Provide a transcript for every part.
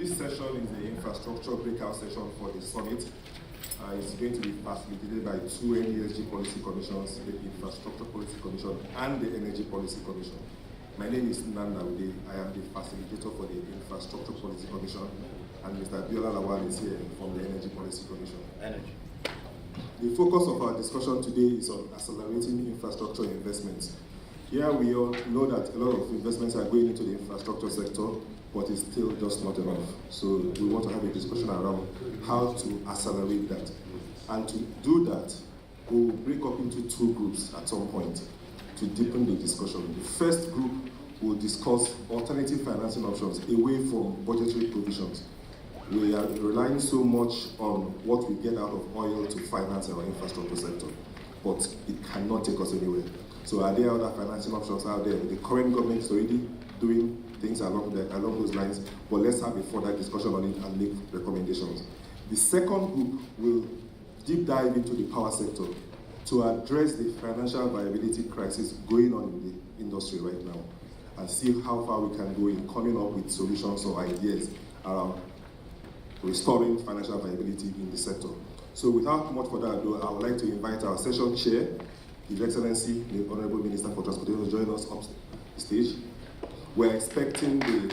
This session is the infrastructure breakout session for the summit. It's going to be facilitated by two NESG Policy Commissions, the Infrastructure Policy Commission and the Energy Policy Commission. My name is Nanda Ude. I am the facilitator for the Infrastructure Policy Commission, and Mr. Biola Lawal is here from the Energy Policy Commission. Energy. The focus of our discussion today is on accelerating infrastructure investments. Here we all know that a lot of investments are going into the infrastructure sector, but it's still just not enough. So we want to have a discussion around how to accelerate that. And to do that, we will break up into two groups at some point to deepen the discussion. The first group will discuss alternative financing options away from budgetary provisions. We are relying so much on what we get out of oil to finance our infrastructure sector, but it cannot take us anywhere. So are there other financing options out there? The current government is already doing things along those lines, but let's have a further discussion on it and make recommendations. The second group will deep dive into the power sector to address the financial viability crisis going on in the industry right now and see how far we can go in coming up with solutions or ideas around restoring financial viability in the sector. So without much further ado, I would like to invite our session chair, His Excellency, the Honorable Minister for Transportation, to join us up the stage. We're expecting the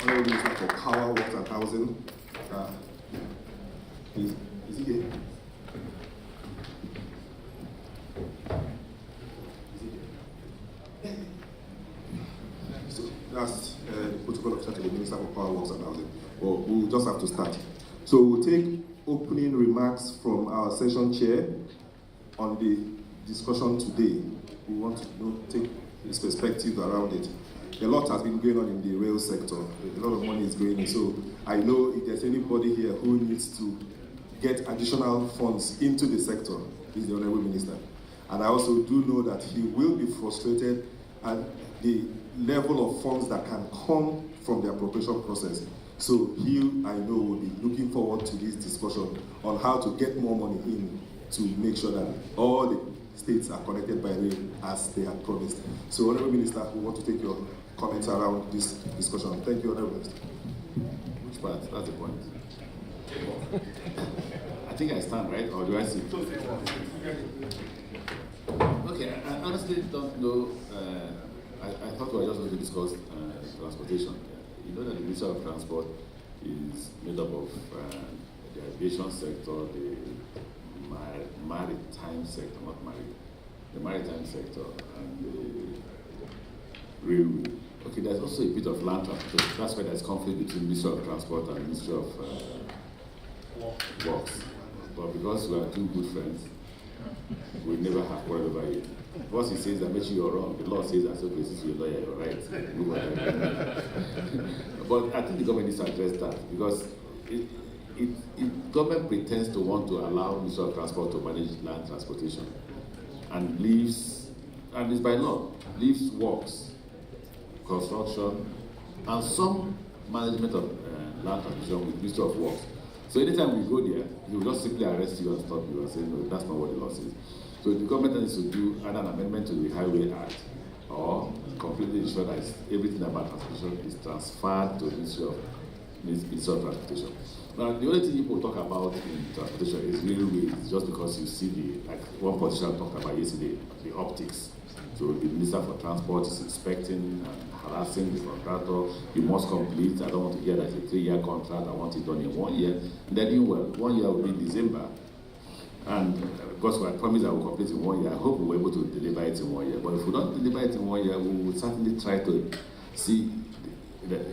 Honorable Minister for Power, Works and Housing. Is he here? So that's the protocol officer to the Minister for Power, Works and Housing. Well, we'll just have to start. So we'll take opening remarks from our session chair on the discussion today. We want to take his perspective around it. A lot has been going on in the rail sector. A lot of money is going in. So I know if there's anybody here who needs to get additional funds into the sector, is the Honorable Minister. And I also do know that he will be frustrated at the level of funds that can come from the appropriation process. So he, I know, will be looking forward to this discussion on how to get more money in to make sure that all the states are connected by rail as they had promised. So, Honorable Minister, we want to take your comments around this discussion. Thank you, Honorable Minister. Which part? That's the point. I think I stand, right? Or do I sit? Okay, I honestly don't know. I thought we were just going to discuss transportation. You know that the Ministry of Transport is made up of the aviation sector, the maritime sector, the maritime sector, and the railway. Okay, there's also a bit of land transportation. That's why there's conflict between Ministry of Transport and Ministry of Works. But because we are two good friends, we never have quarrel over it. Once he says that makes you're wrong, the law says that, okay, since you're a lawyer, you're right. But I think the government needs to address that because government pretends to want to allow Ministry of Transport to manage land transportation and leaves, and it's by law, leaves works, construction, and some management of land transportation with Ministry of Works. So anytime we go there, he will just simply arrest you and stop you and say, no, that's not what the law says. So the government needs to do either an amendment to the Highway Act or completely ensure that everything about transportation is transferred to the Ministry of Transportation. Now, the only thing people talk about in transportation is railways, just because you see like one politician talked about yesterday, the optics. So the Minister for Transport is inspecting and harassing the contractor. You must complete. I don't want to hear that it's a 3-year contract. I want it done in 1 year. And then, well, 1 year will be in December. And because we promised that we'll complete in 1 year, I hope we're able to deliver it in 1 year. But if we don't deliver it in 1 year, we will certainly try to see that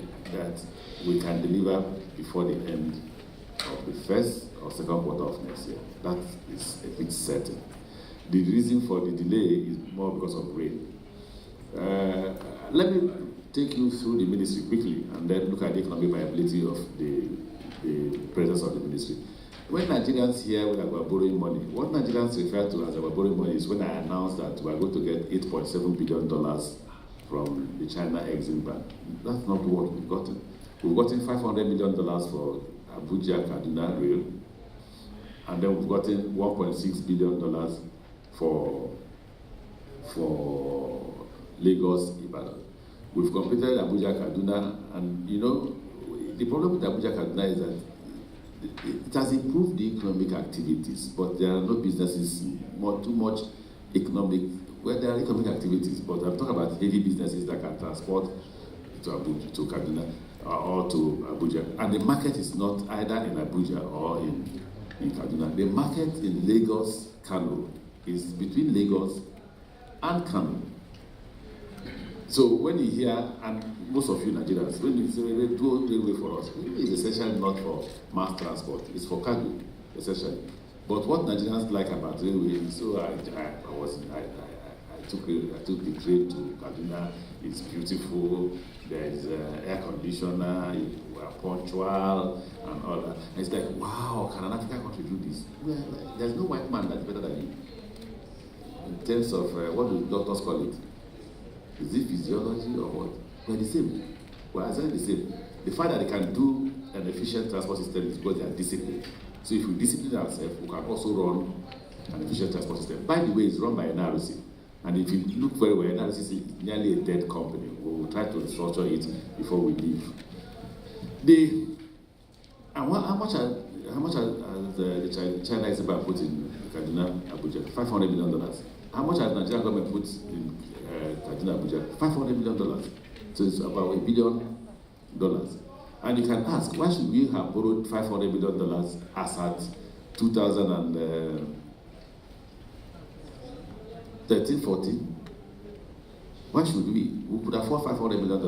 we can deliver before the end of the first or second quarter of next year. That is a bit certain. The reason for the delay is more because of rain. Let me take you through the ministry quickly and then look at the economic viability of the presence of the ministry. When Nigerians hear when we are borrowing money, what Nigerians refer to as our borrowing money is when I announced that we are going to get $8.7 billion from the China Exim Bank. That's not what we've gotten. We've gotten $500 million for Abuja Kaduna Rail, and then we've gotten $1.6 billion for Lagos Ibadan. We've completed Abuja Kaduna, and you know, the problem with Abuja Kaduna is that it has improved the economic activities, but there are no businesses, too much economic, well, there are economic activities, but I'm talking about heavy businesses that can transport to Abuja, to Kaduna, or to Abuja. And the market is not either in Abuja or in Kaduna. The market in Lagos, Kano, is between Lagos and Kano. So when you hear, and most of you Nigerians, when you say they do railway for us, railway is essentially not for mass transport, it's for cargo, essentially. But what Nigerians like about railway, so I took the train to Kaduna. It's beautiful. There's air conditioner. We are punctual and all that. And it's like, wow, can an African country do this? Well, there's no white man that's better than you. In terms of what do doctors call it? Is it physiology or what? We're the same. We're exactly the same. The fact that they can do an efficient transport system is because they are disciplined. So if we discipline ourselves, we can also run an efficient transport system. By the way, it's run by NRC. And if you look very well, NRC is nearly a dead company. We will try to restructure it before we leave. How much has the China Exhibition put in Kaduna, Abuja? $500 million. How much has Nigerian government put in Kaduna, Abuja? $500 million. So it's about $1 billion. And you can ask, why should we have borrowed $500 million as at 2013-14? Why should we? We could afford $500 million.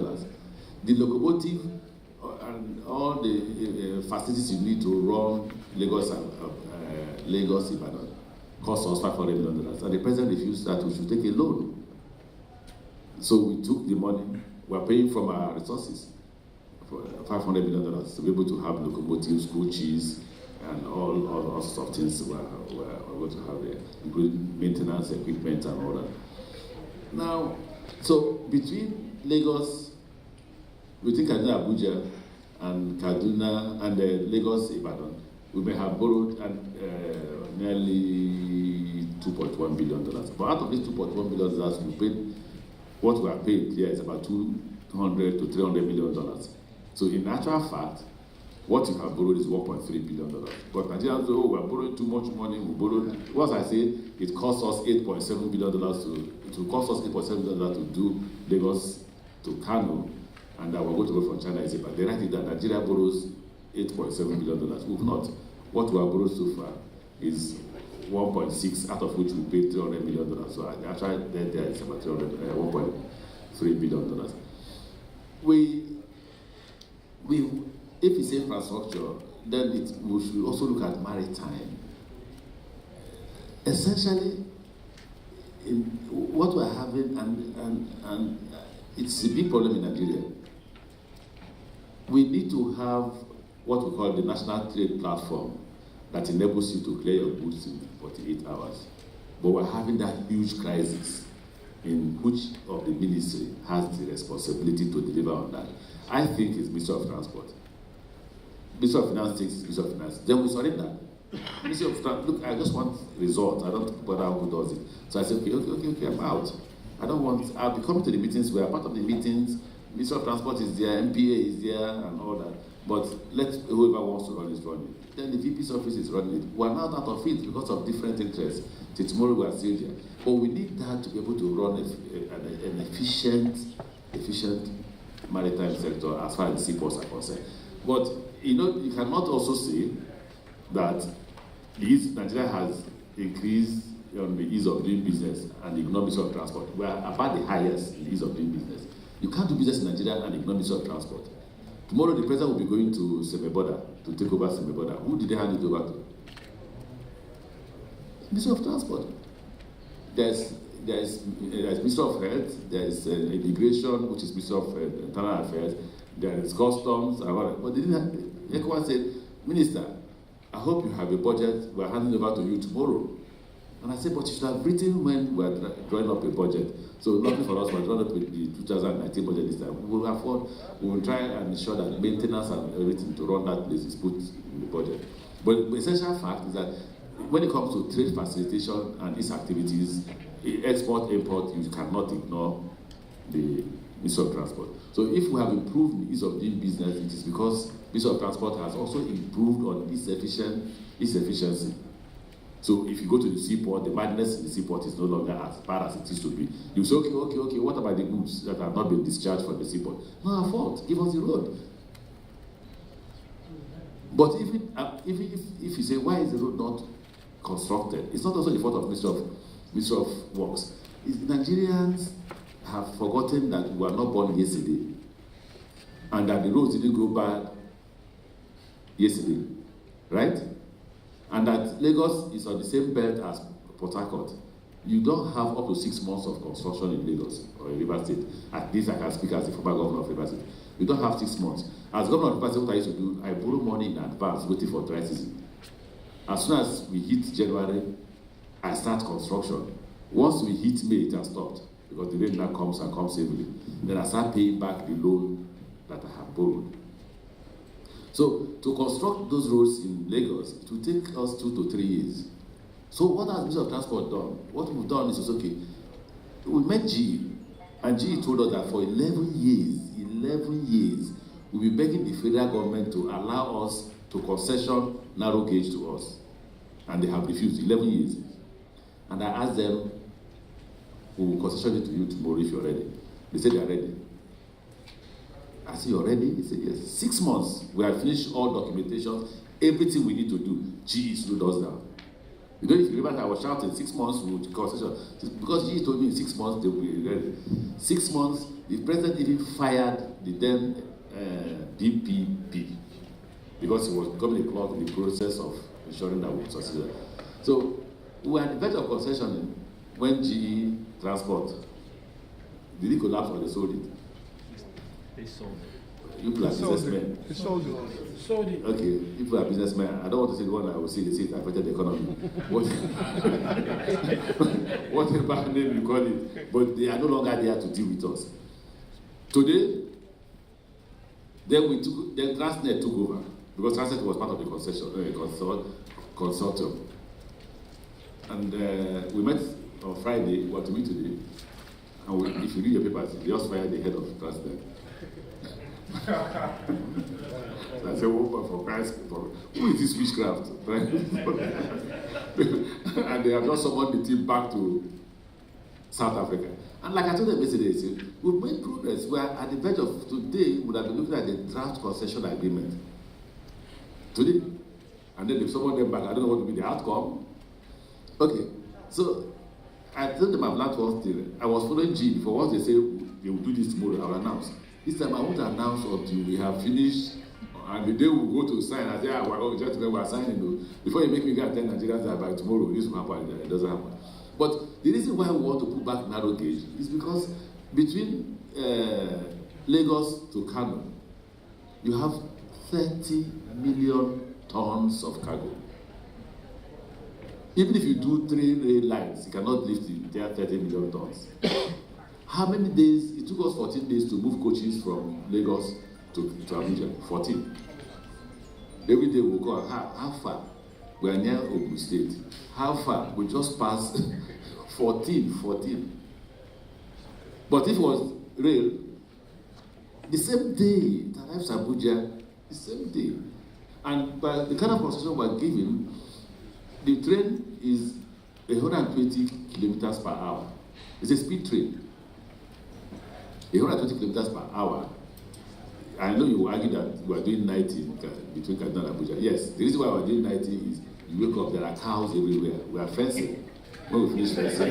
The locomotive and all the facilities you need to run Lagos Ibadan cost us $500 million. And the president refused that we should take a loan. So we took the money, we're paying from our resources for $500 million to be able to have locomotives, coaches, and all sorts of things we're going to have there, including maintenance, equipment, and all that. Now, so between Kaduna, Abuja, and Kaduna, and Lagos, Ibadan, we may have borrowed nearly $2.1 billion. But out of this $2.1 billion, we paid, what we are paid here is about $200 to $300 million. So in actual fact, what you have borrowed is $1.3 billion. But Nigerians say, oh, we're borrowing too much money, we borrowed. Once I say it costs us $8.7 billion it will cost us $8.7 billion to do Lagos to Kano, and that we're going to go from China. But they write it that Nigeria borrows $8.7 billion. We've not. What we have borrowed so far is 1.6, out of which we paid $300 million. So the actual debt there is about $1.3 billion. If it's infrastructure, then we should also look at maritime. Essentially, what we're having, and it's a big problem in Nigeria, we need to have what we call the National Trade Platform that enables you to clear your goods in 48 hours. But we're having that huge crisis in which of the ministry has the responsibility to deliver on that. I think it's Ministry of Transport. Ministry of Finance takes Ministry of Finance. Then we surrender. Ministry of Transport, look, I just want results. I don't bother who does it. So I said, okay, I'm out. I'll be coming to the meetings where part of the meetings, Ministry of Transport is there, MPA is there, and all that. But let whoever wants to run it, run it. Then the VP's office is running it. We're now out of it because of different interests. Till tomorrow we are still there. But we need that to be able to run an efficient maritime sector as far as the seaports are concerned. But you cannot also say that Nigeria has increased on the ease of doing business and the economics of transport. We are about the highest in the ease of doing business. You can't do business in Nigeria and economics of transport. Tomorrow the president will be going to Semeboda to take over Semeboda. Who did they hand it over to? Ministry of Transport. There's Ministry of Health, there's Immigration, which is Ministry of Internal Affairs, there is Customs, but they didn't have, ECOWAS said, Minister, I hope you have a budget, we're handing over to you tomorrow. And I said, but you should have written when we're drawing up a budget. So nothing for us, we're drawing up the 2019 budget this time. We will try and ensure that maintenance and everything to run that place is put in the budget. But the essential fact is that when it comes to trade facilitation and these activities, export, import, you cannot ignore the Ministry of Transport. So if we have improved the ease of doing business, it is because Ministry of Transport has also improved on its efficiency. So if you go to the seaport, the madness in the seaport is no longer as bad as it used to be. You say, okay, what about the goods that have not been discharged from the seaport? Not our fault, give us the road. But even if you say, why is the road not constructed? It's not also the fault of Ministry of Works. Nigerians have forgotten that we were not born yesterday and that the roads didn't go bad yesterday, right? And that Lagos is on the same belt as Port Harcourt. You don't have up to 6 months of construction in Lagos or in Rivers State. At least I can speak as the former governor of Rivers State. You don't have 6 months. As governor of Rivers State, what I used to do, I borrow money in advance waiting for dry season. As soon as we hit January, I start construction. Once we hit May, it has stopped because the rain now comes and comes heavily. Then I start paying back the loan that I have borrowed. So to construct those roads in Lagos, it will take us 2 to 3 years. So what has Ministry of Transport done? What we've done is, okay, we met GE, and GE told us that for 11 years, we'll be begging the federal government to allow us to concession narrow gauge to us. And they have refused, 11 years. And I asked them, we will concession it to you tomorrow if you're ready. They said they're ready. I said, you're ready? They said, yes. 6 months, we have finished all documentation, everything we need to do. GE slowed us down. You know, if you remember, I was shouting 6 months we would concession. Because GE told me in 6 months they will be ready. 6 months, the president even fired the then DPP because he was becoming a clog in the process of ensuring that we would succeed. So we were at the verge of concessioning when GE Transport, did it collapse or they sold it? They sold it. You people are businessmen. They sold it. Sold it. Okay, you people are businessmen. I don't want to say the one I will say, they say it affected the economy. Whatever name you call it, but they are no longer there to deal with us. Today, then Transnet took over because Transnet was part of the consortium. And we met on Friday, we were to meet today, and if you read your papers, they just fired the head of Transnet. So I said, well, for Christ, who is this witchcraft? And they have just summoned the team back to South Africa. And like I told them yesterday, we've made progress. We are at the verge of today, we would have been looking at the draft concession agreement. Today. And then if someone them back, I don't know what will be the outcome. Okay, so I told them I've learned one thing. I was following G. For once they say they will do this tomorrow, I will announce. This time I won't announce until we have finished, and the day we go to sign, I say, gentlemen, we are signing. Though. Before you make me go and tell Nigerians that by tomorrow this will happen, it doesn't happen. But the reason why we want to put back narrow gauge is because between Lagos to Kano, you have 30 million tons of cargo. Even if you do 3 rail lines, you cannot lift the entire 30 million tons. How many days? It took us 14 days to move coaches from Lagos to Abuja. 14. Every day we'll go, how far? We are near Ogun State. How far? We just passed 14. But if it was rail, the same day it arrives Abuja, the same day. And by the kind of concession we're giving, the train is 120 kilometers per hour. It's a speed train. 120 kilometers per hour. I know you will argue that we are doing 90 between Kaduna and Abuja. Yes, the reason why we are doing 90 is you wake up, there are cows everywhere. We are fencing. When we finish fencing,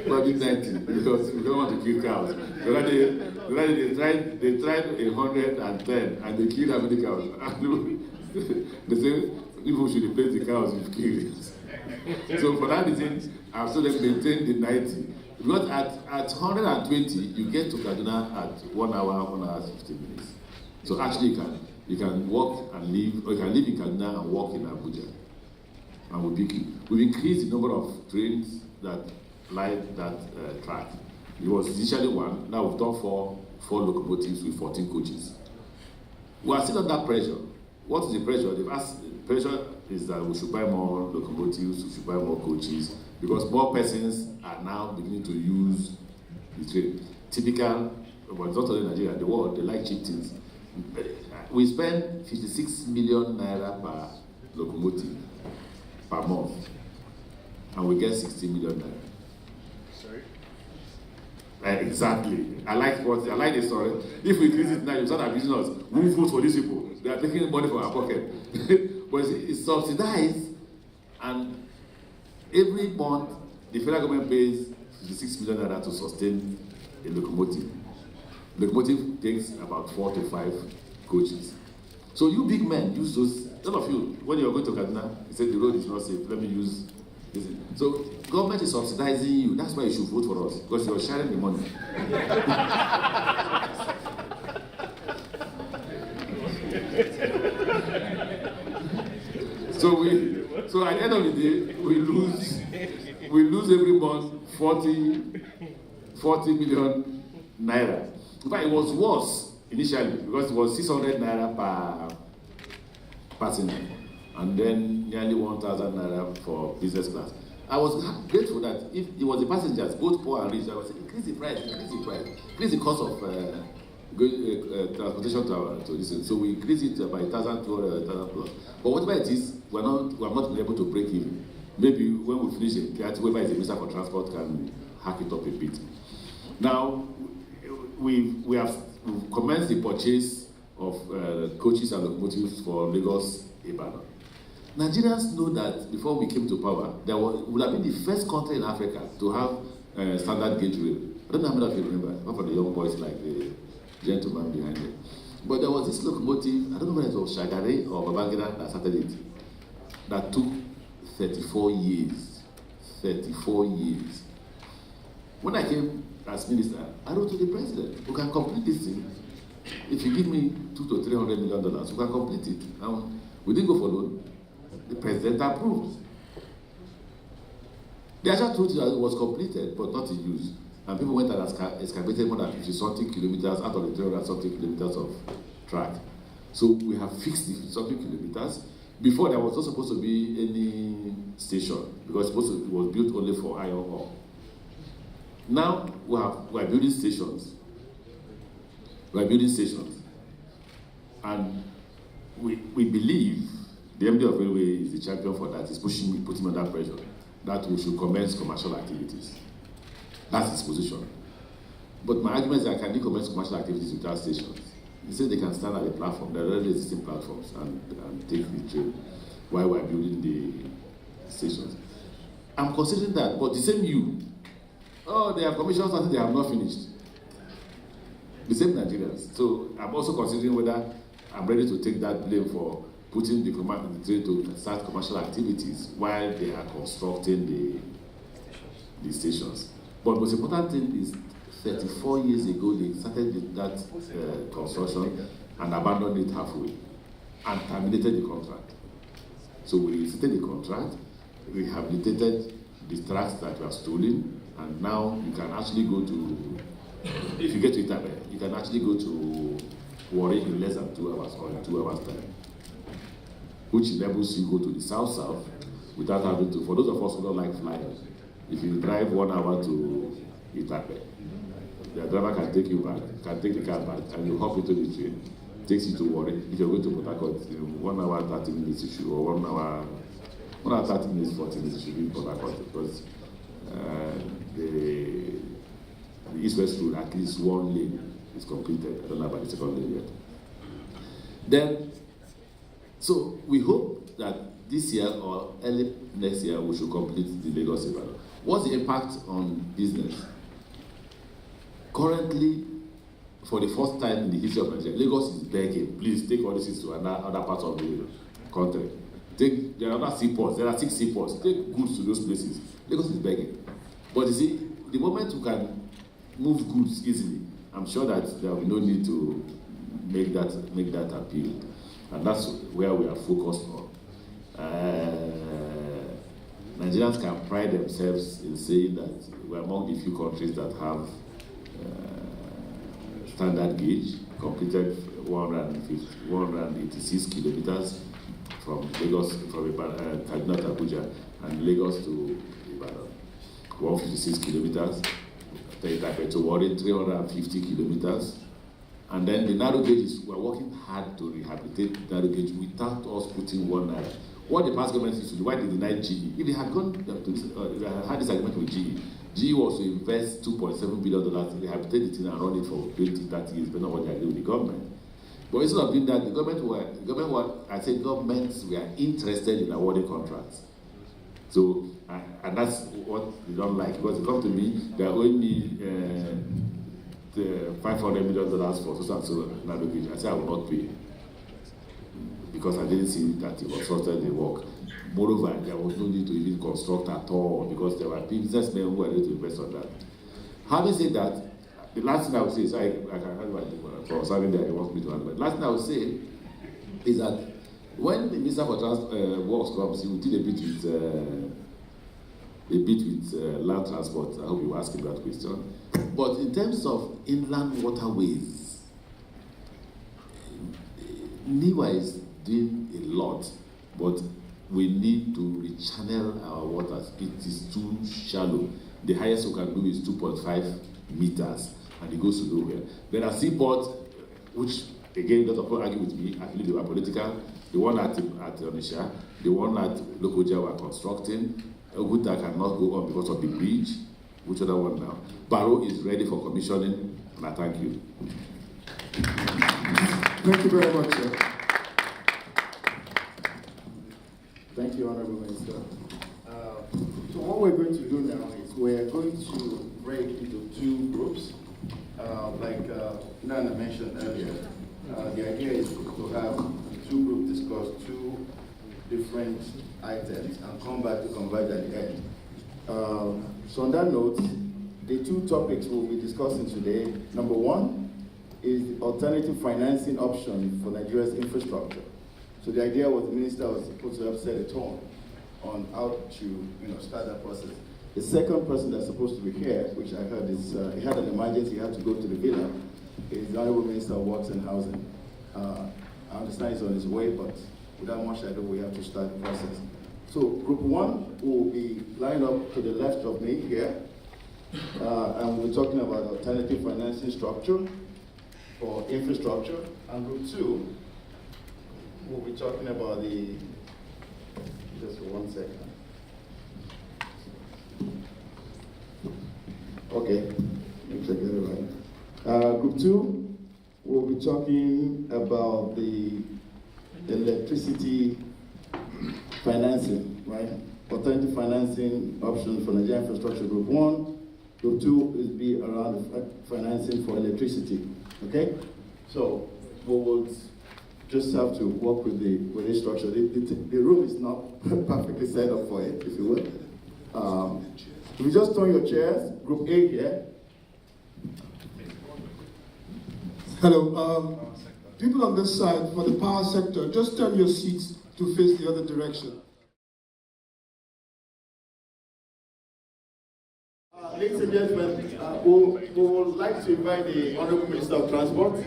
we are doing 90 because we don't want to kill cows. They tried 110 and they killed how many cows? They say people should replace the cows with kills. So for that reason, I've still maintained the 90. Because at 120, you get to Kaduna at 1 hour, 1 hour, 15 minutes. So actually, you can walk and live, or you can live in Kaduna and walk in Abuja. And we'll pick you. We've increased the number of trains that line that track. It was initially 1. Now we've done 4 locomotives with 14 coaches. We are still under pressure. What is the pressure? The pressure is that we should buy more locomotives, we should buy more coaches, because more persons are now beginning to use the train. Typical, but not only Nigeria, the world, they like cheap things. We spend 56 million naira per locomotive per month, and we get 60 million naira. Sorry? Exactly. I like the story. If we increase it now, you start abusing us. We will vote for these people. They are taking money from our pocket. But it's subsidized, and every month the federal government pays 56 million naira to sustain a locomotive. The locomotive takes about 4 to 5 coaches. So you big men use those. All of you, when you're going to Kaduna, you say the road is not safe. Let me use this. So government is subsidizing you. That's why you should vote for us, because you're sharing the money. So at the end of the day, we lose every month 40 million naira. In fact, it was worse initially because it was 600 naira per passenger, and then nearly 1,000 naira for business class. I was grateful that if it was the passengers, both poor and rich, I was saying, increase the price, increase the cost of transportation to this. So we increased it by 1,200, 1,000 plus. But whatever it is, we have not been able to break even. Maybe when we finish it, whoever is the minister for transport can hack it up a bit. Now, we have commenced the purchase of coaches and locomotives for Lagos Ibadan. Nigerians know that before we came to power, would have been the first country in Africa to have standard gauge rail. I don't know how many of you remember, not for the young boys like the gentleman behind it. But there was this locomotive, I don't know whether it was Shagari or Babangida that started it, that took 34 years. 34 years. When I came as minister, I wrote to the president, we can complete this thing. If you give me $200 to $300 million, we can complete it. And we didn't go for loan. The president approved. The actual truth is that it was completed, but not in use. And people went and excavated more than 50-something kilometers out of the 300-something kilometers of track. So we have fixed the 50-something kilometers. Before, there was not supposed to be any station, because it was built only for iron ore. Now we are building stations. And we believe the MD of Railway is the champion for that. He's putting under pressure that we should commence commercial activities. That's his position. But my argument is that can they commence commercial activities without stations? He said they can stand at the platform, there are already existing platforms, and take the train while we're building the stations. I'm considering that, but the same they have commissioned something they have not finished. The same Nigerians. So I'm also considering whether I'm ready to take that blame for putting the train to start commercial activities while they are constructing the stations. But the most important thing is 34 years ago they started that construction and abandoned it halfway and terminated the contract. So we restated the contract, rehabilitated the tracks that were stolen, and now you can actually go to, if you get to Itabe, you can actually go to Warri in less than 2 hours or in 2 hours time, which enables you to go to the south without having to, for those of us who don't like flying, if you drive 1 hour to Itape, the driver can take you back, can take the car back, and you hop into the train, takes you to Warri. If you're going to Port Harcourt, 1 hour 30 minutes you should, or 1 hour 30 minutes 40 minutes you should be in Port Harcourt, because the east-west route, at least one lane is completed. I don't know about the second lane yet. Then, so we hope that this year or early next year we should complete the Lagos Ibadan. What's the impact on business? Currently, for the first time in the history of Nigeria, Lagos is begging, please take all this to other parts of the country. There are other seaports, there are 6 seaports, take goods to those places. Lagos is begging. But you see, the moment you can move goods easily, I'm sure that there will be no need to make that appeal. And that's where we are focused on. Nigerians can pride themselves in saying that we're among the few countries that have standard gauge, completed 186 kilometers from Lagos, from Kaduna to Abuja, and Lagos to Ibadan. 156 kilometers. To Warren, 350 kilometers. And then the narrow gauges, we're working hard to rehabilitate the narrow gauge without us putting one naira. What the past government used to do, why they denied GE? If they had gone to this, had this agreement with GE was to invest $2.7 billion, rehabilitate it and run it for 20, 30 years, but not what they agreed with the government. But instead of doing that, the government governments were interested in awarding contracts. So, and that's what they don't like, because they come to me, they are owing me $500 million for so and so narrow gauge. I say I will not pay, because I didn't see that it was trusted the work. Moreover, there was no need to even construct at all, because there were businessmen who were ready to invest on that. Having said that, the last thing I would say is, I can handle my for serving there, he wants me to handle. But the last thing I would say is that when the Minister for Works comes, he will deal a bit with land transport. I hope you ask him that question. But in terms of inland waterways, NIWA is doing a lot, but we need to rechannel our waters. It is too shallow. The highest we can do is 2.5 meters, and it goes to nowhere. There are seaports, which again, a lot of people argue with me. I believe they were political. The one at Onisha, the one at Lokoja were constructing. Oguta cannot go on because of the bridge. Which other one now? Barrow is ready for commissioning, and I thank you. Thank you very much, sir. Thank you, Honorable Minister. So what we're going to do now is we're going to break into two groups. Like Nana mentioned earlier, the idea is to have two groups discuss two different items and come back to converge at the end. So on that note, the two topics we'll be discussing today, number one is the alternative financing option for Nigeria's infrastructure. So the idea was the minister was supposed to have set a tone on how to start that process. The second person that's supposed to be here, which I heard is, he had an emergency, he had to go to the villa, is the Honorable Minister of Works and Housing. I understand he's on his way, but without much ado, we have to start the process. So group one will be lined up to the left of me here, and we're talking about alternative financing structure for infrastructure. And group two, we'll be talking about the, just 1 second. Okay, make sure I get it right. Group two, we'll be talking about the electricity financing, right? Alternative financing option for Nigerian infrastructure. Group one. Group two will be around financing for electricity. Okay? So we will just have to work with the structure. The room is not perfectly set up for it, if you will. If you just turn your chairs, group A here. Hello. People on this side, for the power sector, just turn your seats to face the other direction. Ladies and gentlemen, we would like to invite the Honorable Minister of Transport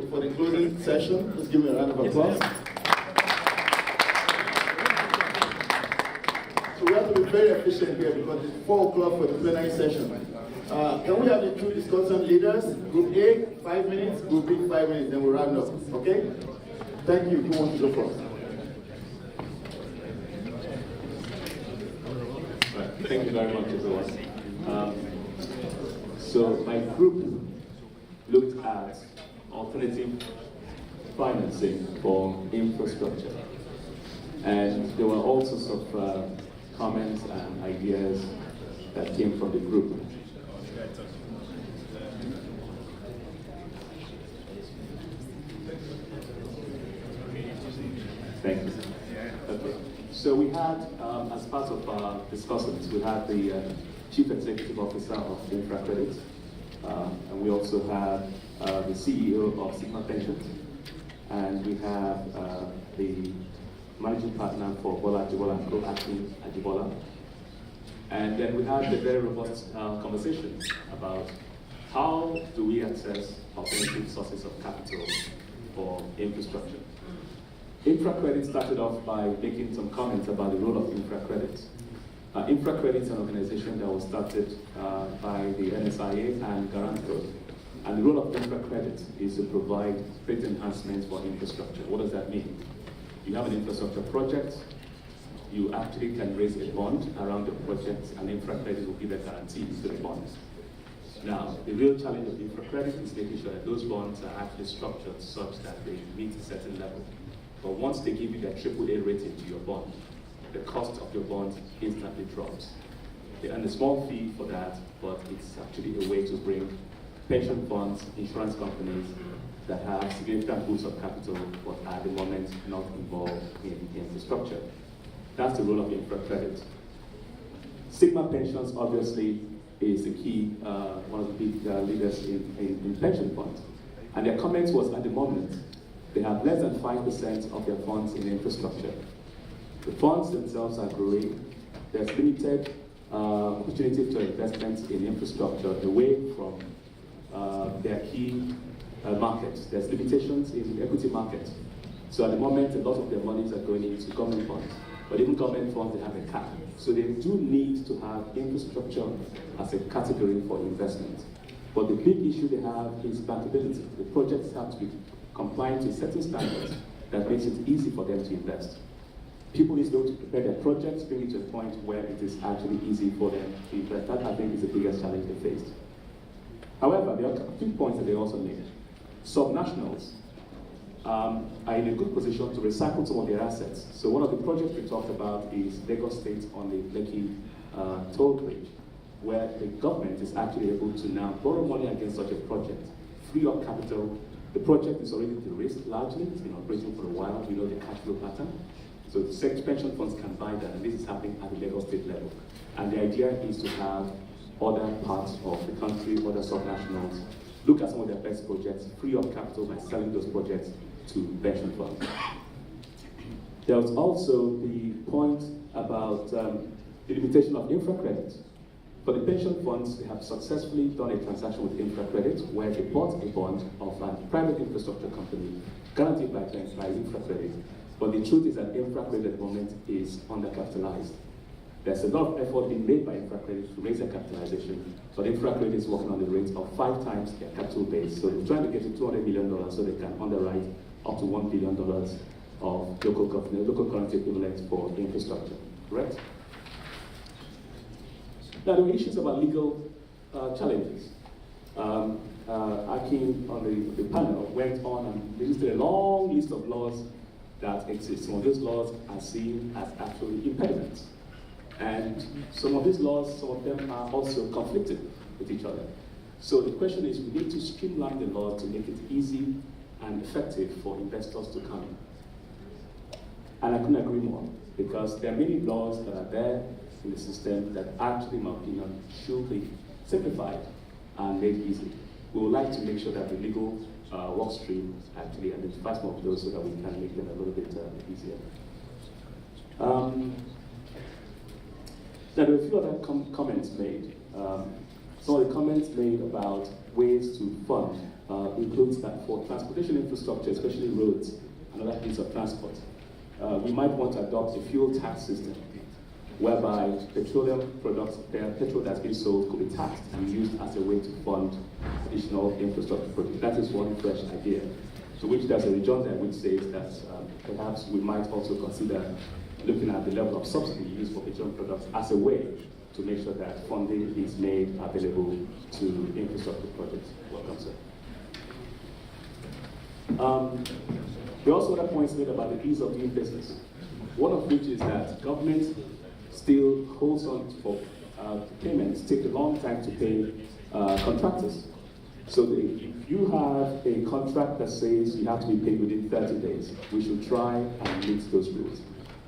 for the closing session. Let's give him a round of applause. So we have to be very efficient here because it's 4 o'clock for the plenary session. Can we have the two discussant leaders? Group A, 5 minutes. Group B, 5 minutes. Then we'll round up. Okay? Thank you. Who wants to go first? Thank you very much, everyone. So my group looked at alternative financing for infrastructure, and there were all sorts of comments and ideas that came from the group. Thank you. Okay. So we had, as part of our discussions, we had the Chief Executive Officer of InfraCredit, and we also had the CEO of Sigma Pensions, and we have the Managing Partner for Bola Ajibola and Co. Acting Ajibola. And then we had a very robust conversation about how do we access alternative sources of capital for infrastructure. InfraCredit started off by making some comments about the role of InfraCredit. InfraCredit is an organization that was started by the NSIA and Guarantor. And the role of InfraCredit is to provide great enhancements for infrastructure. What does that mean? You have an infrastructure project, you actually can raise a bond around the project, and InfraCredit will give a guarantee to the bonds. Now, the real challenge of InfraCredit is making sure that those bonds are actually structured such that they meet a certain level. But once they give you their AAA rating to your bond, the cost of your bond instantly drops. They earn a small fee for that, but it's actually a way to bring pension funds, insurance companies that have significant pools of capital but are at the moment not involved in infrastructure. That's the role of InfraCredit. Sigma Pensions obviously is the key, one of the big leaders in pension funds. And their comment was, at the moment, they have less than 5% of their funds in infrastructure. The funds themselves are growing. There's limited opportunity to investment in infrastructure away from their key markets. There's limitations in the equity market. So at the moment, a lot of their monies are going into government funds. But even government funds, they have a cap. So they do need to have infrastructure as a category for investment. But the big issue they have is bankability. The projects have to be compliant to certain standards that makes it easy for them to invest. People need to be able to prepare their projects, bring it to a point where it is actually easy for them to invest. That, I think, is the biggest challenge they faced. However, there are a few points that they also made. Subnationals are in a good position to recycle some of their assets. So one of the projects we talked about is Lagos State on the Lekki toll bridge, where the government is actually able to now borrow money against such a project, free up capital. The project is already de-risked largely. It's been operating for a while. We know the cash flow pattern. So the pension funds can buy that, and this is happening at the Lagos State level. And the idea is to have other parts of the country, other subnationals, look at some of their best projects, free up capital by selling those projects to pension funds. There was also the point about the limitation of InfraCredit. For the pension funds, they have successfully done a transaction with InfraCredit where they bought a bond of a private infrastructure company guaranteed by InfraCredit. But the truth is that InfraCredit at the moment is undercapitalized. There's a lot of effort being made by InfraCredit to raise their capitalization, but InfraCredit is working on the rate of 5 times their capital base. So they're trying to get to $200 million so they can underwrite up to $1 billion of local currency equivalent for infrastructure, correct? Now, there were issues about legal challenges. Akin on the panel went on and listed a long list of laws that exist. Some of those laws are seen as actually impediments. And some of these laws, some of them are also conflicted with each other. So the question is, we need to streamline the law to make it easy and effective for investors to come in. And I couldn't agree more, because there are many laws that are there in the system that actually, in my opinion, should be simplified and made easy. We would like to make sure that the legal work stream actually identifies more of those so that we can make them a little bit easier. Now, there were a few other comments made. Some of the comments made about ways to fund includes that for transportation infrastructure, especially roads and other means of transport, we might want to adopt a fuel tax system whereby petroleum products, petrol that's been sold could be taxed and used as a way to fund additional infrastructure projects. That is one fresh idea, to which there's a rejoinder which says that perhaps we might also consider looking at the level of subsidy used for petroleum products as a way to make sure that funding is made available to infrastructure projects. Welcome, sir. There are also other points made about the ease of doing business. One of which is that government still holds on for payments, take a long time to pay contractors. So if you have a contract that says you have to be paid within 30 days, we should try and meet those rules.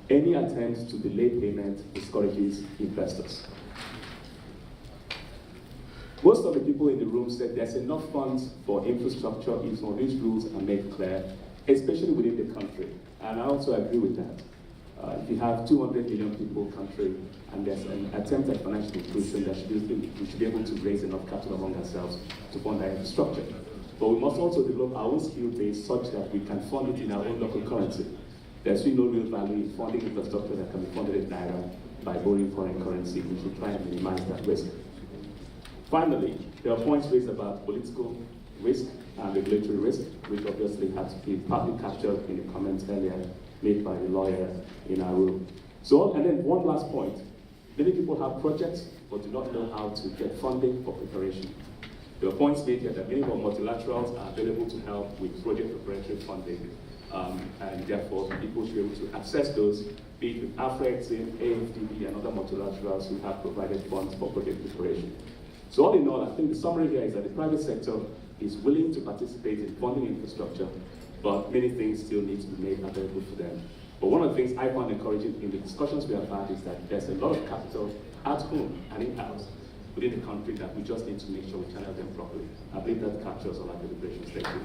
Any attempt to delay payment discourages investors. Most of the people in the room said there's enough funds for infrastructure if some of these rules are made clear, especially within the country. And I also agree with that. If you have 200 million people country and there's an attempt at financial inclusion, we should be able to raise enough capital among ourselves to fund our infrastructure. But we must also develop our own skill base such that we can fund it in our own local currency. there's really no real value in funding infrastructure that can be funded in naira by borrowing foreign currency. We should try and minimize that risk. Finally, there are points raised about political risk and regulatory risk, which obviously had to be partly captured in the comments earlier made by the lawyer in our room. So, and then one last point. Many people have projects but do not know how to get funding for preparation. There are points made here that many of our multilaterals are available to help with project preparatory funding, and therefore people should be able to access those, be it with AFREX, AFDB, and other multilaterals who have provided funds for project preparation. So all in all, I think the summary here is that the private sector is willing to participate in funding infrastructure, but many things still need to be made available for them. But one of the things I found encouraging in the discussions we have had is that there's a lot of capital at home and in-house within the country that we just need to make sure we channel them properly. I believe that captures all our deliberations. Thank you.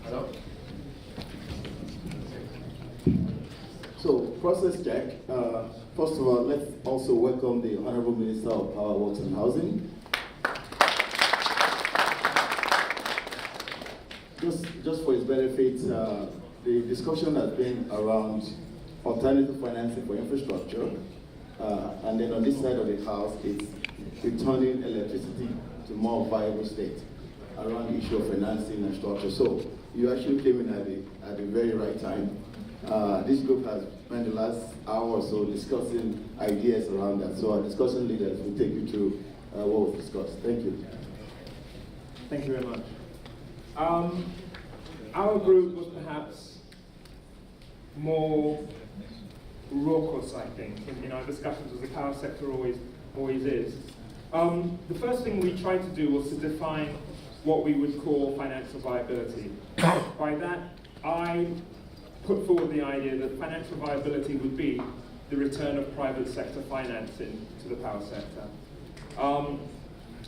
Hello? So, process check. First of all, let's also welcome the Honorable Minister of Power, Works and Housing. Just for his benefit, the discussion has been around alternative financing for infrastructure, and then on this side of the house, it's returning electricity to more viable state around the issue of financing and structure. So you actually came in at the very right time. This group has spent the last hour or so discussing ideas around that. So our discussion leaders will take you through what we've discussed. Thank you. Thank you very much. Our group was perhaps more raucous, I think, in our discussions, as the power sector always is. The first thing we tried to do was to define what we would call financial viability. By that, I put forward the idea that financial viability would be the return of private sector financing to the power sector.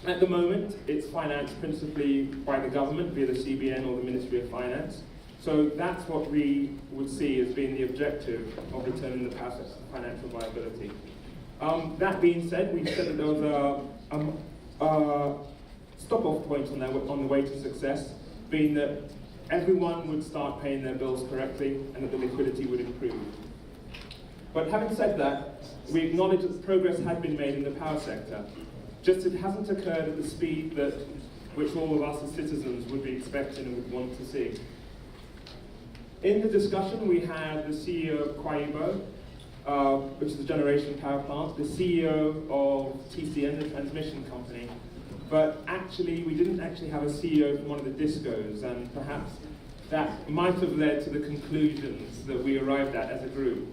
At the moment, it's financed principally by the government via the CBN or the Ministry of Finance. So that's what we would see as being the objective of returning the power sector to financial viability. That being said, we said that there was a stop-off point on the way to success, being that everyone would start paying their bills correctly and that the liquidity would improve. But having said that, we acknowledge that progress had been made in the power sector. Just it hasn't occurred at the speed which all of us as citizens would be expecting and would want to see. In the discussion, we had the CEO of Kwaibo, which is a generation power plant, the CEO of TCN, the transmission company, but actually we didn't actually have a CEO from one of the discos, and perhaps that might have led to the conclusions that we arrived at as a group.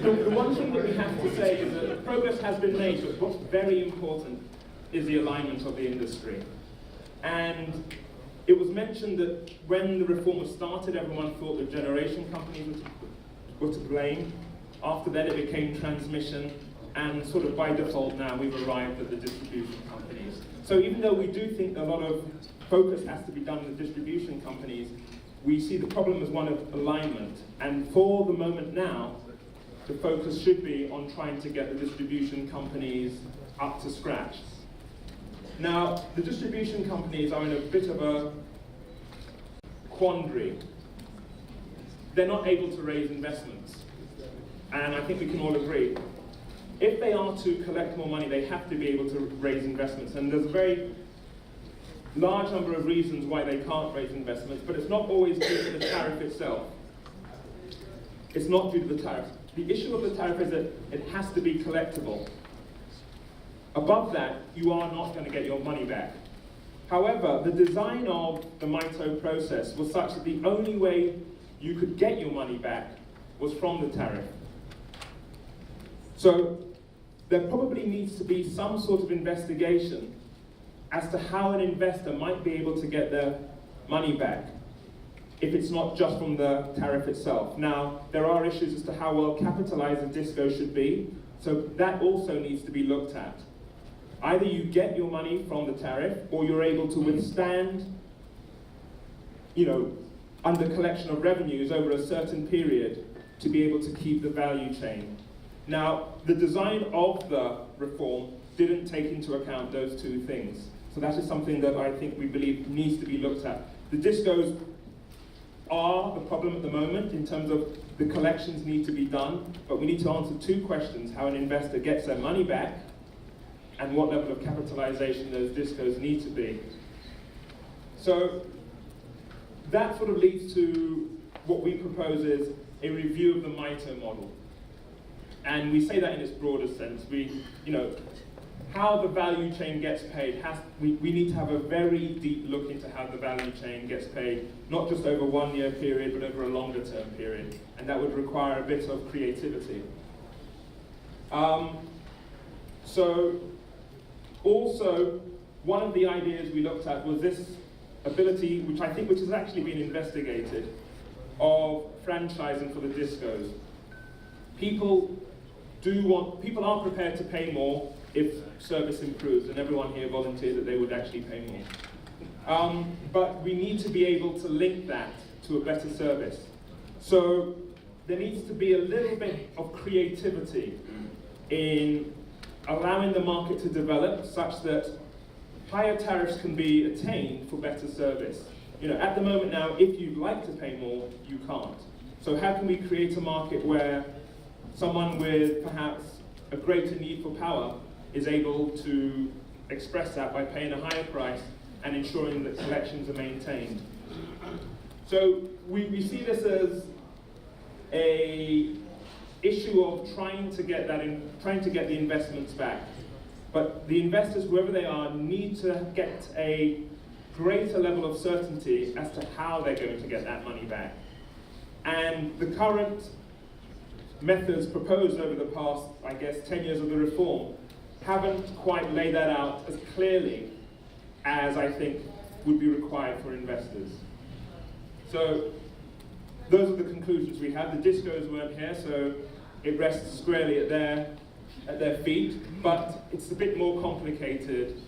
The one thing that we have to say is that progress has been made, but what's very important is the alignment of the industry. And it was mentioned that when the reform was started, everyone thought that generation companies were to blame. After that, it became transmission, and sort of by default now, we've arrived at the distribution companies. So even though we do think a lot of focus has to be done on the distribution companies, we see the problem as one of alignment. And for the moment now, the focus should be on trying to get the distribution companies up to scratch. Now, the distribution companies are in a bit of a quandary. They're not able to raise investments. And I think we can all agree. If they are to collect more money, they have to be able to raise investments. And there's a very large number of reasons why they can't raise investments, but it's not always due to the tariff itself. It's not due to the tariff. The issue of the tariff is that it has to be collectible. Above that, you are not going to get your money back. However, the design of the MITO process was such that the only way you could get your money back was from the tariff. So there probably needs to be some sort of investigation as to how an investor might be able to get their money back if it's not just from the tariff itself. Now, there are issues as to how well capitalized a disco should be, so that also needs to be looked at. Either you get your money from the tariff, or you're able to withstand, under collection of revenues over a certain period, to be able to keep the value chain. Now, the design of the reform didn't take into account those two things. So that is something that I think we believe needs to be looked at. The discos are the problem at the moment in terms of the collections need to be done, but we need to answer two questions: how an investor gets their money back, and what level of capitalization those discos need to be. So that sort of leads to what we propose is a review of the MITO model. And we say that in its broadest sense. How the value chain gets paid, we need to have a very deep look into how the value chain gets paid, not just over 1 year period, but over a longer term period. And that would require a bit of creativity. So also, one of the ideas we looked at was this ability, which has actually been investigated, of franchising for the discos. People are prepared to pay more if service improves, and everyone here volunteered that they would actually pay more. But we need to be able to link that to a better service. So there needs to be a little bit of creativity in allowing the market to develop such that higher tariffs can be attained for better service. At the moment now, if you'd like to pay more, you can't. So how can we create a market where someone with perhaps a greater need for power is able to express that by paying a higher price and ensuring that collections are maintained? So we see this as a issue of trying to get the investments back. But the investors, whoever they are, need to get a greater level of certainty as to how they're going to get that money back. And the current methods proposed over the past, 10 years of the reform haven't quite laid that out as clearly as I think would be required for investors. So those are the conclusions we had. The discos weren't here, so it rests squarely at their feet, but it's a bit more complicated,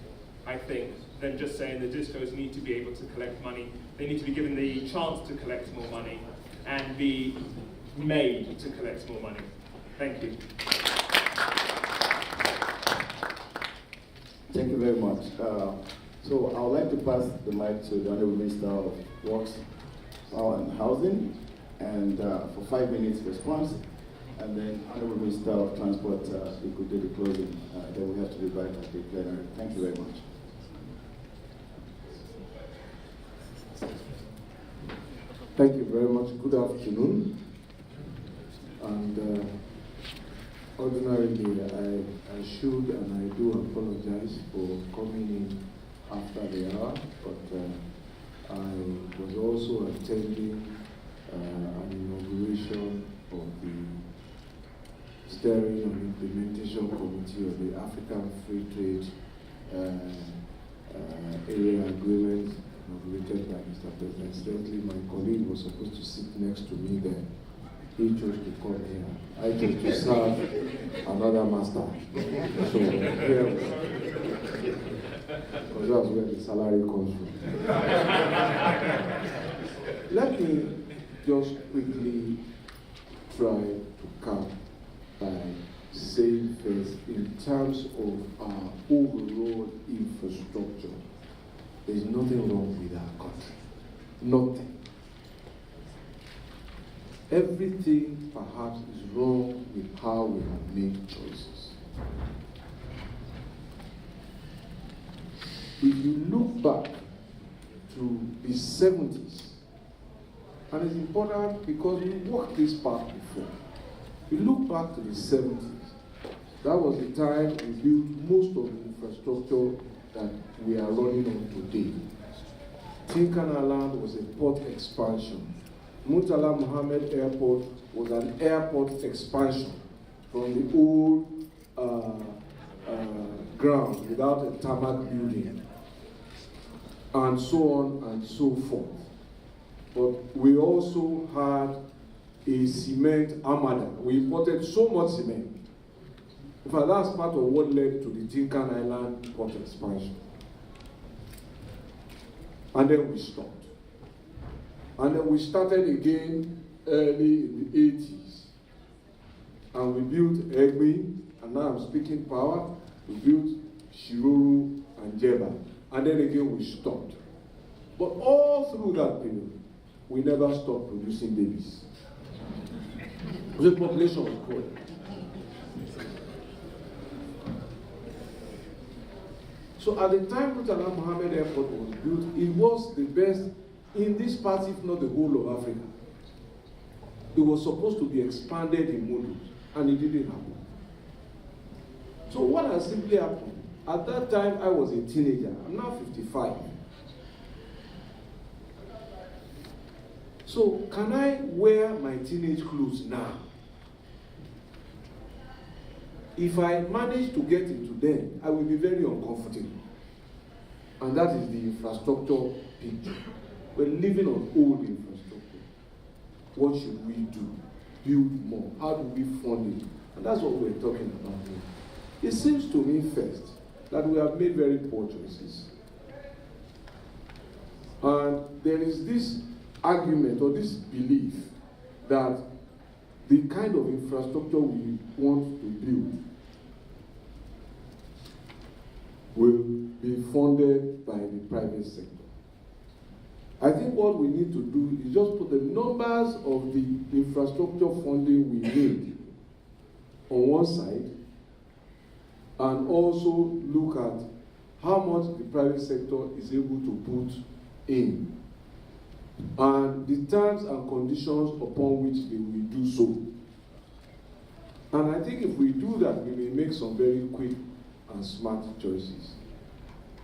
I think, than just saying the discos need to be able to collect money. They need to be given the chance to collect more money and be made to collect more money. Thank you. Thank you very much. So I would like to pass the mic to the Honorable Minister of Works, Power and Housing, and for 5 minutes response, and then Honorable Minister of Transport, we could do the closing. Then we have to be back at the plenary. Thank you very much. Thank you very much. Good afternoon. And ordinarily, I should and I do apologize for coming in after the hour, but I was also attending an inauguration of the Steering and Implementation Committee of the African Free Trade Area Agreement inaugurated by Mr. President. Incidentally, my colleague was supposed to sit next to me there. He chose to come here. I chose to serve another master. So here, because that's where the salary comes from. Let me just quickly try to come by saying first, in terms of our overall infrastructure, there is nothing wrong with our country. Nothing. Everything perhaps is wrong with how we have made choices. If you look back to the 70s, and it's important because we walked this path before. If you look back to the 70s, that was the time we built most of the infrastructure that we are running on today. Tinkan Island was a port expansion. Murtala Mohammed Airport was an airport expansion from the old ground without a tarmac building, and so on and so forth. But we also had a cement armada. We imported so much cement. In fact, that's part of what led to the Tinkan Island port expansion. And then we stopped. And then we started again early in the 80s. And we built ERGP, and now I'm speaking power. We built Shiruru and Jeba. And then again we stopped. But all through that period, we never stopped producing babies. The population was growing. So at the time Murtala Mohammed Airport was built, it was the best in this part, if not the whole of Africa. It was supposed to be expanded in modules, and it didn't happen. So what has simply happened? At that time, I was a teenager. I'm now 55. So can I wear my teenage clothes now? If I manage to get into them, I will be very uncomfortable. And that is the infrastructure picture. We're living on old infrastructure. What should we do? Build more. How do we fund it? And that's what we're talking about here. It seems to me first that we have made very poor choices. And there is this argument or this belief that the kind of infrastructure we want to build will be funded by the private sector. I think what we need to do is just put the numbers of the infrastructure funding we need on one side, and also look at how much the private sector is able to put in, and the terms and conditions upon which they will do so. And I think if we do that, we may make some very quick and smart choices.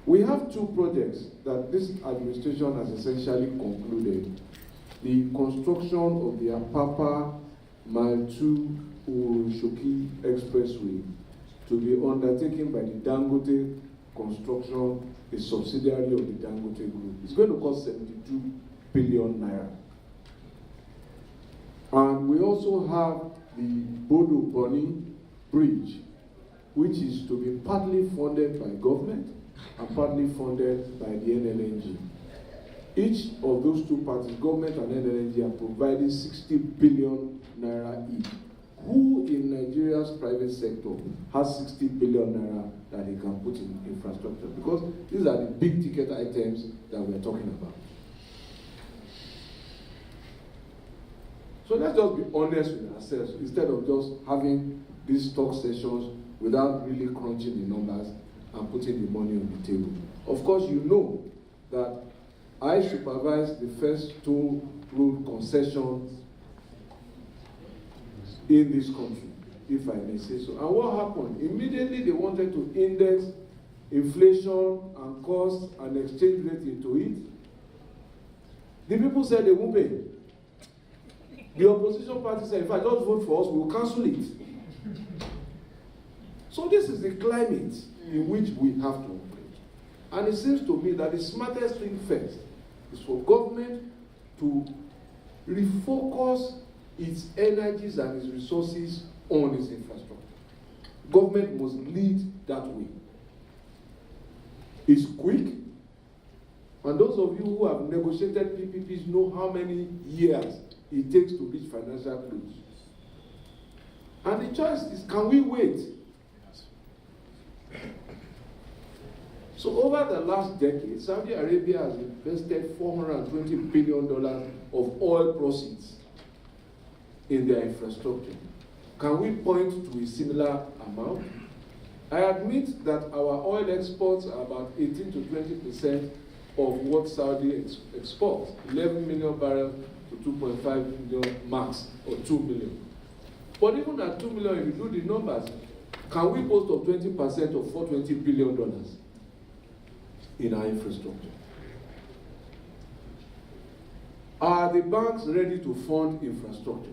We have two projects that this administration has essentially concluded. The construction of the Apapa Mile 2 Urushoki Expressway to be undertaken by the Dangote Construction, a subsidiary of the Dangote Group. It's going to cost 72 billion naira. And we also have the Bodo Boni Bridge, which is to be partly funded by government and partly funded by the NLNG. Each of those two parties, government and NLNG, are providing 60 billion naira each. Who in Nigeria's private sector has 60 billion naira that he can put in infrastructure? Because these are the big ticket items that we're talking about. So let's just be honest with ourselves instead of just having these talk sessions without really crunching the numbers and putting the money on the table. Of course, you know that I supervised the first toll road concession in this country, if I may say so. And what happened? Immediately they wanted to index inflation and cost and exchange rate into it. The people said they won't pay. The opposition party said, if I just vote for us, we will cancel it. So this is the climate in which we have to operate. And it seems to me that the smartest thing first is for government to refocus its energies and its resources on its infrastructure. Government must lead that way. It's quick. And those of you who have negotiated PPPs know how many years it takes to reach financial close. And the choice is, can we wait? So over the last decade, Saudi Arabia has invested $420 billion of oil proceeds in their infrastructure. Can we point to a similar amount? I admit that our oil exports are about 18 to 20% of what Saudi exports, 11 million barrels to 2.5 million max, or 2 million. But even at 2 million, if you do the numbers, can we boast of 20% of $420 billion in our infrastructure? Are the banks ready to fund infrastructure?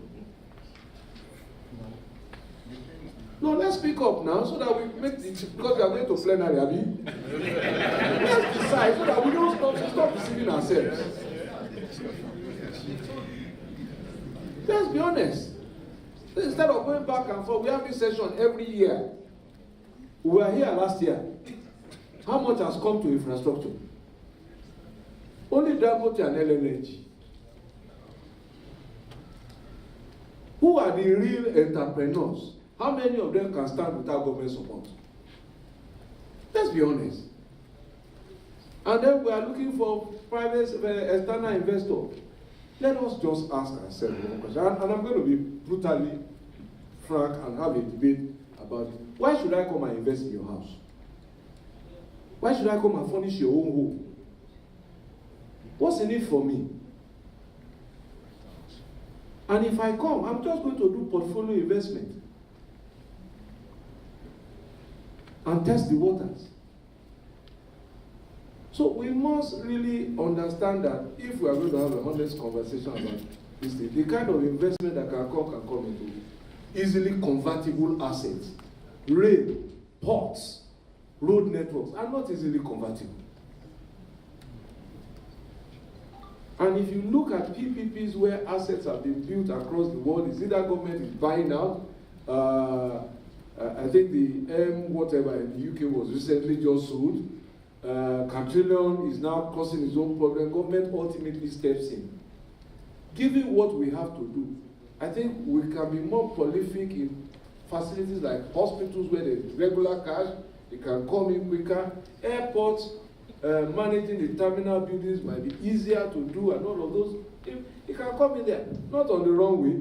No, let's speak up now so that we make it, because we are going to plenary, Abi. Let's decide so that we don't stop deceiving ourselves. Let's be honest. Instead of going back and forth, we have this session every year. We were here last year. How much has come to infrastructure? Only Dangote and LNG. Who are the real entrepreneurs? How many of them can stand without government support? Let's be honest. And then we are looking for private external investor. Let us just ask ourselves one question. And I'm going to be brutally frank and have a debate about it. Why should I come and invest in your house? Why should I come and furnish your own home? What's in it for me? And if I come, I'm just going to do portfolio investment and test the waters. So we must really understand that if we are going to have a honest conversation about this thing, the kind of investment that can come into easily convertible assets, rail, ports, road networks are not easily convertible. And if you look at PPPs where assets have been built across the world, it's either government is buying out. I think the whatever in the UK was recently just sold. Quadrillion is now causing its own problem. Government ultimately steps in. Given what we have to do, I think we can be more prolific in facilities like hospitals where there's regular cash. It can come in quicker. Airports, managing the terminal buildings might be easier to do, and all of those. It can come in there, not on the wrong way.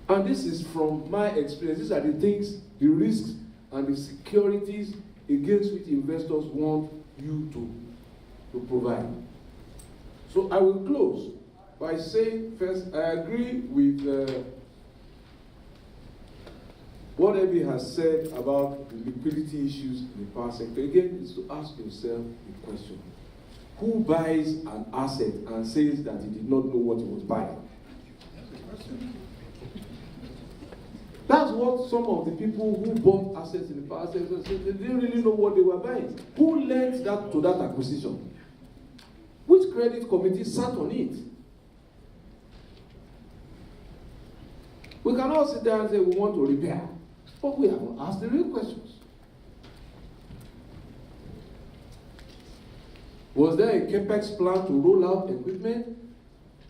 And this is from my experience. These are the things, the risks, and the securities against which investors want you to provide. So I will close by saying, first, I agree with what Ebi has said about the liquidity issues in the power sector. Again, is to ask yourself the question: who buys an asset and says that he did not know what he was buying? That's what some of the people who bought assets in the power sector said. They didn't really know what they were buying. Who led that to that acquisition? Which credit committee sat on it? We cannot sit there and say we want to repair, but we haven't asked the real questions. Was there a capex plan to roll out equipment?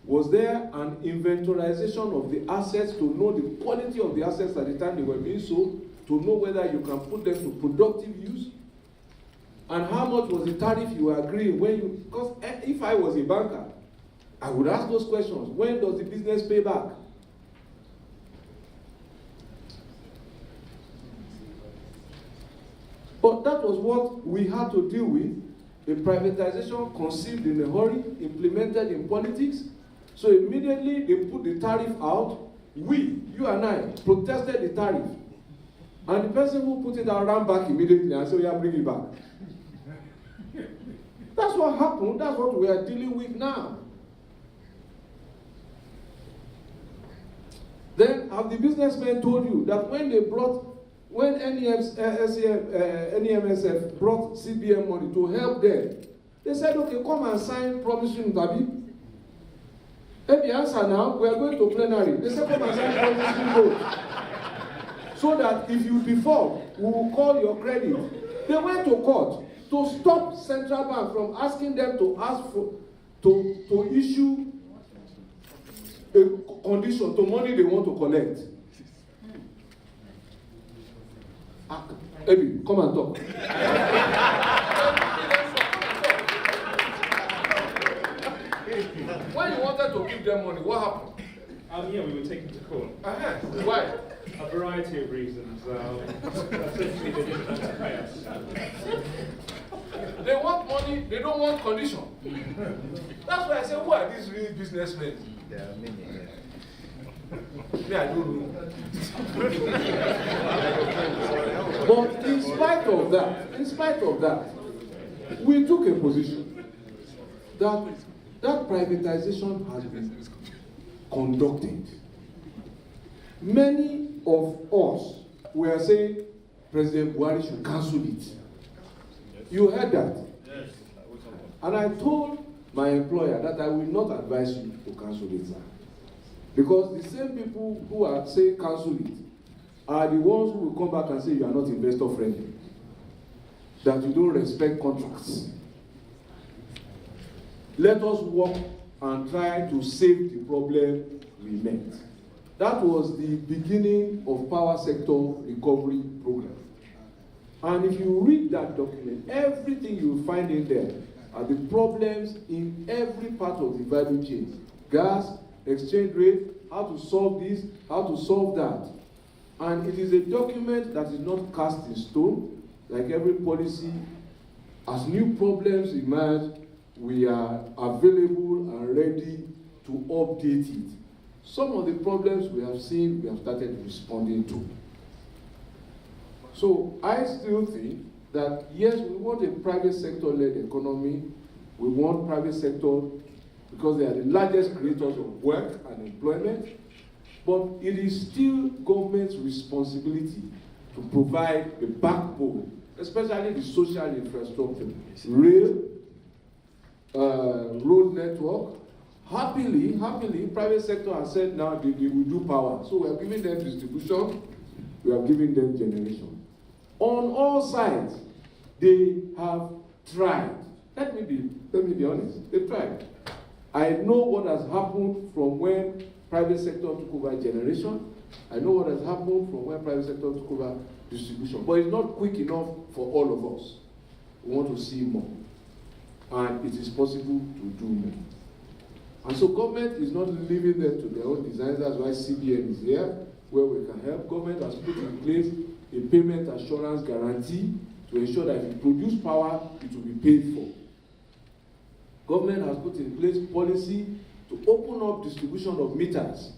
Was there an inventorization of the assets to know the quality of the assets at the time they were being sold, to know whether you can put them to productive use? And how much was the tariff you were agreeing when you, because if I was a banker, I would ask those questions. When does the business pay back? But that was what we had to deal with. A privatization conceived in a hurry, implemented in politics. So immediately they put the tariff out. We, you and I, protested the tariff. And the person who put it out ran back immediately and said, yeah, bring it back. That's what happened. That's what we are dealing with now. Then have the businessmen told you that when NEMSF brought CBN money to help them, they said, okay, come and sign promissory note. If the answer now, we are going to plenary. They said, come and sign promissory note. So that if you default, we will call your credit. They went to court to stop central bank from asking them to issue a condition to money they want to collect. Ebi, come and talk. When you wanted to give them money, what happened? Yeah, we were taken to court. Why? A variety of reasons. Essentially, they didn't want to pay us. They want money, they don't want condition. That's why I say, who are these real businessmen? There are many. Me, I don't know. But in spite of that, we took a position that privatization has been conducted. Many of us were saying President Buhari should cancel it. You heard that? Yes. And I told my employer that I will not advise you to cancel it, sir. Because the same people who are saying cancel it are the ones who will come back and say you are not investor friendly, that you don't respect contracts. Let us work and try to save the problem we met. That was the beginning of power sector recovery program. And if you read that document, everything you find in there are the problems in every part of the value chain. Gas, exchange rate, how to solve this, how to solve that. And it is a document that is not cast in stone. Like every policy, as new problems emerge, we are available and ready to update it. Some of the problems we have seen, we have started responding to. So I still think that yes, we want a private sector-led economy. We want private sector because they are the largest creators of work and employment. But it is still government's responsibility to provide the backbone, especially the social infrastructure, rail, road network. Happily, private sector has said now they will do power. So we are giving them distribution, we are giving them generation. On all sides, they have tried. Let me be honest, they tried. I know what has happened from when private sector took over generation. I know what has happened from when private sector took over distribution. But it's not quick enough for all of us. We want to see more. And it is possible to do more. And so government is not leaving them to their own designs. That's why CBN is here, where we can help. Government has put in place a payment assurance guarantee to ensure that if you produce power, it will be paid for. Government has put in place policy to open up distribution of meters.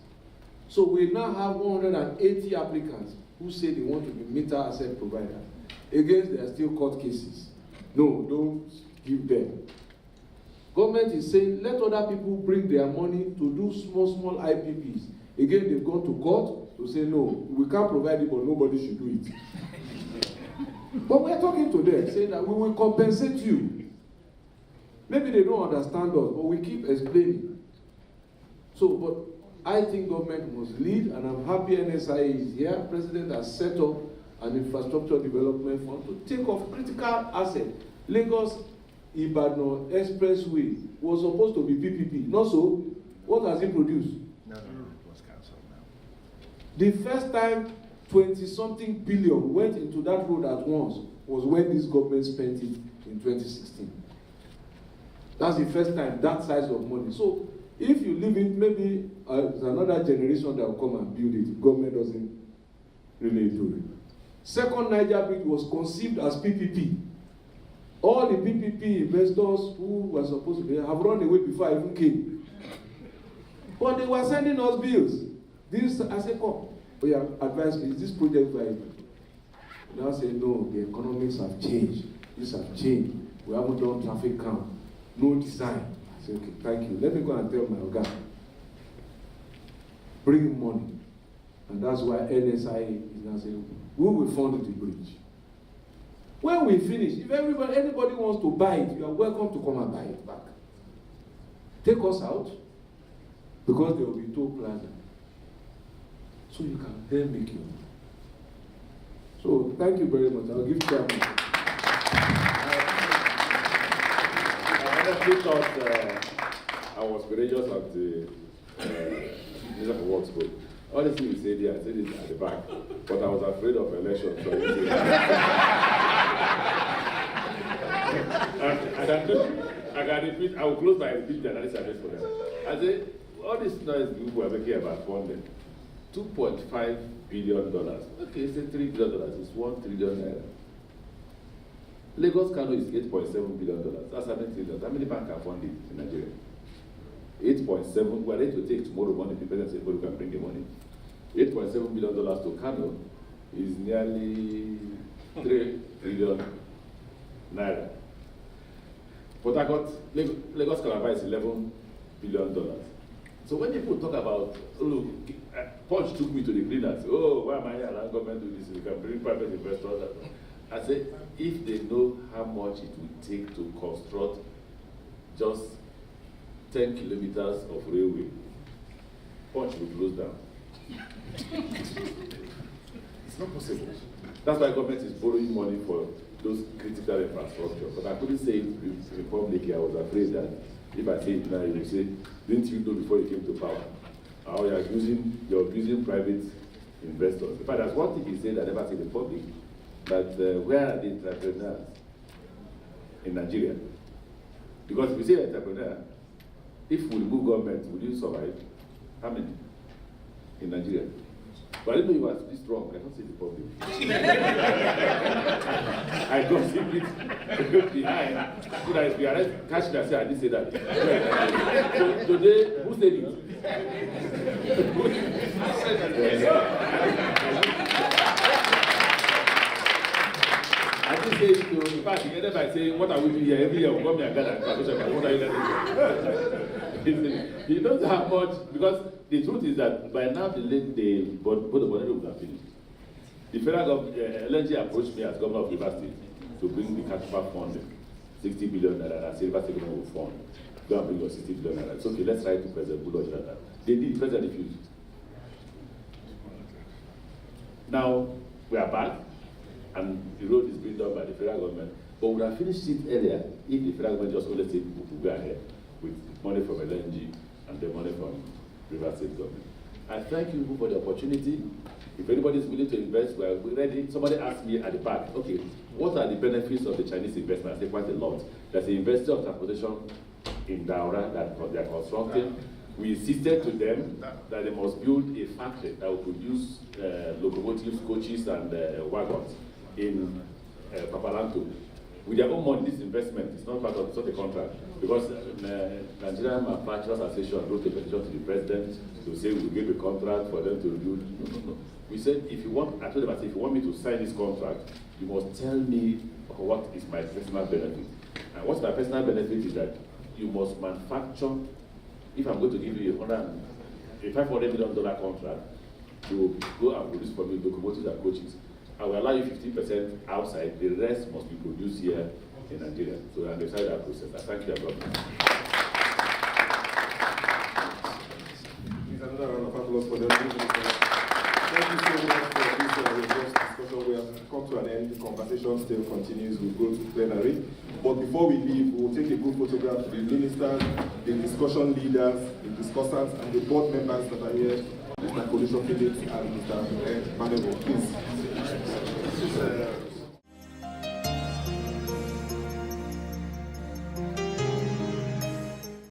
So we now have 180 applicants who say they want to be meter asset provider. Against, there are still court cases. No, don't give them. Government is saying, let other people bring their money to do small IPPs. Again, they've gone to court to say, no, we can't provide it, but nobody should do it. But we're talking to them, saying that we will compensate you. Maybe they don't understand us, but we keep explaining. So, but I think government must lead, and I'm happy NSIA is here. President has set up an infrastructure development fund to take off critical assets. Lagos Ibadan Expressway was supposed to be PPP. Not so. What has it produced? No, it was cancelled now. The first time 20-something billion went into that road at once was when this government spent it in 2016. That's the first time that size of money. So if you leave it, maybe there's another generation that will come and build it. Government doesn't really do it. Second Niger bid was conceived as PPP. All the PPP investors who were supposed to be have run away before I even came. But they were sending us bills. This, I said, come. We have advised me, is this project viable? Now say, no, the economics have changed. These have changed. We haven't done traffic count. No design. I said, okay, thank you. Let me go and tell my Oga. Bring money. And that's why NSIA is now saying, we will fund the bridge. When we finish, if anybody wants to buy it, you are welcome to come and buy it back. Take us out, because there will be toll plaza. So you can then make your money. So thank you very much. I'll give Chairman. I honestly thought I was courageous at the Minister for Works board. Honestly, you said it, I said it at the back, but I was afraid of elections, so I didn't say it. I can repeat, I will close by repeating the analysis I made for them. I say, all this noise people are making about funding, $2.5 billion. Okay, say $3 billion is 1 trillion naira. Lagos Kano is $8.7 billion. That's how many trillions. How many banks are funded in Nigeria? 8.7. We are ready to take tomorrow morning. The president said, "We can bring the money." $8.7 billion to Kano is nearly 3 trillion naira. Port Harcourt, Lagos Calabar is $11 billion. So when people talk about, look, Punch took me to the cleaners. Oh, why am I allowing government to do this? We can bring private investors. I said, if they know how much it would take to construct just 10 kilometers of railway, Punch will close down. It's not possible. That's why government is borrowing money for those critical infrastructure. But I couldn't say it publicly. I was afraid that if I say it now, you will say, Didn't you know before you came to power? How you're abusing private investors. In fact, that's one thing he said I never said in public, that where are the entrepreneurs in Nigeria? Because if you say entrepreneur, if we remove government, will you survive? How many in Nigeria? But I didn't know you were this strong. I don't say the public. I got it behind. So that if you are catching that, say I didn't say that. So today, who said it? I didn't say it to, in fact, he ended by saying, what are we doing here? Every year we come here and gather. What are you doing? He knows how much, because the truth is that by now both the money would have finished. The federal government, LNG approached me as governor of Liberties to bring the capital fund, 60 billion naira, silver segment fund. Go and bring your 60 billion naira. It's okay, let's try to President Bulldozer that. They did, President refused. Now, we are back, and the road is being done by the federal government, but we would have finished it earlier if the federal government just only said we could go ahead with money from LNG and the money from River State government. I thank you for the opportunity. If anybody is willing to invest, we're ready. Somebody asked me at the back, okay, what are the benefits of the Chinese investment? I say quite a lot. There's the University of Transportation in Daura that they are constructing. We insisted to them that they must build a factory that will produce locomotives, coaches, and wagons in Papalanto. With their own money, this investment is not part of the contract, because Nigerian Manufacturers Association wrote a petition to the president to say we will give a contract for them to build. No. We said, if you want, I told them, I said, if you want me to sign this contract, you must tell me what is my personal benefit. And what's my personal benefit is that you must manufacture. If I'm going to give you a $500 million contract to go and produce for me locomotives and coaches, I will allow you 15% outside. The rest must be produced here in Nigeria. So I'm excited that process. I thank you, everyone. Please, another round of applause for them. Thank you so much for this robust discussion. We have come to an end. The conversation still continues. We'll go to plenary. But before we leave, we'll take a group photograph to the ministers, the discussion leaders, the discussants, and the board members that are here. Mr. Coalition Phillips and Mr. Manuel, please.